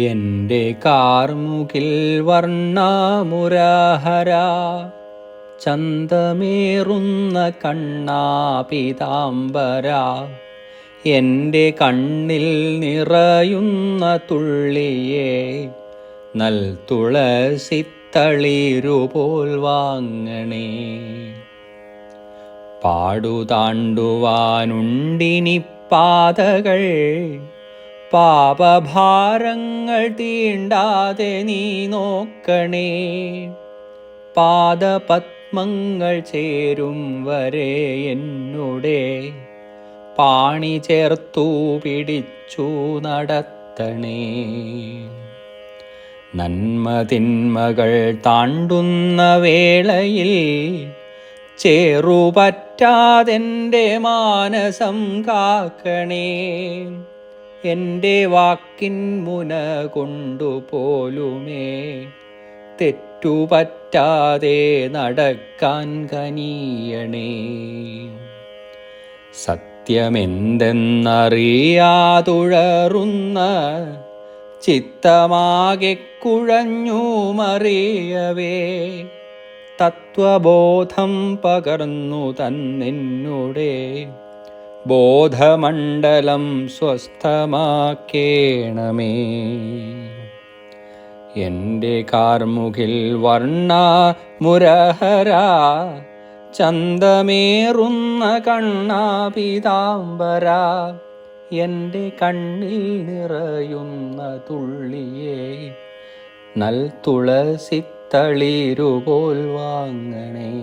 എൻ്റെ കാർമുകിൽ വർണ്ണമുരഹര ചന്തമേറുന്ന കണ്ണാപിതാംബര എൻ്റെ കണ്ണിൽ നിറയുന്ന തുള്ളിയെ നൽ തുളസിത്തളിരുപോൽ വാങ്ങണേ. പാടുതാണ്ടുവാനുണ്ടിനി പാതകൾ, പാപഭാരങ്ങൾ തീണ്ടാതെ നീ നോക്കണേ. പാദപത്മങ്ങൾ ചേരും വരെ എന്നുടെ പാണി ചേർത്തു പിടിച്ചു നടത്തണേ. നന്മതിന്മകൾ താണ്ടുന്ന വേളയിൽ ചേറുപറ്റാതെൻ്റെ മാനസം കാക്കണേ. എൻ്റെ വാക്കിൻ മുന കൊണ്ടുപോലുമേ തെറ്റുപറ്റാതെ നടക്കാൻ കനിയണേ. സത്യമെന്തെന്നറിയാതുഴറുന്ന ചിത്തമാകെ കുഴഞ്ഞു മറിയവേ, തത്വബോധം പകർന്നു തന്നെന്നുടെ ബോധമണ്ഡലം സ്വസ്ഥമാക്കേണമേ. എൻ്റെ കാർമുകിൽ വർണ്ണ മുരഹര ചന്തമേറുന്ന കണ്ണാപിതാംബര എൻ്റെ കണ്ണിൽ നിറയുന്ന തുള്ളിയെ നൽ തുളസിത്തളിരുപോൽ വാങ്ങണേ.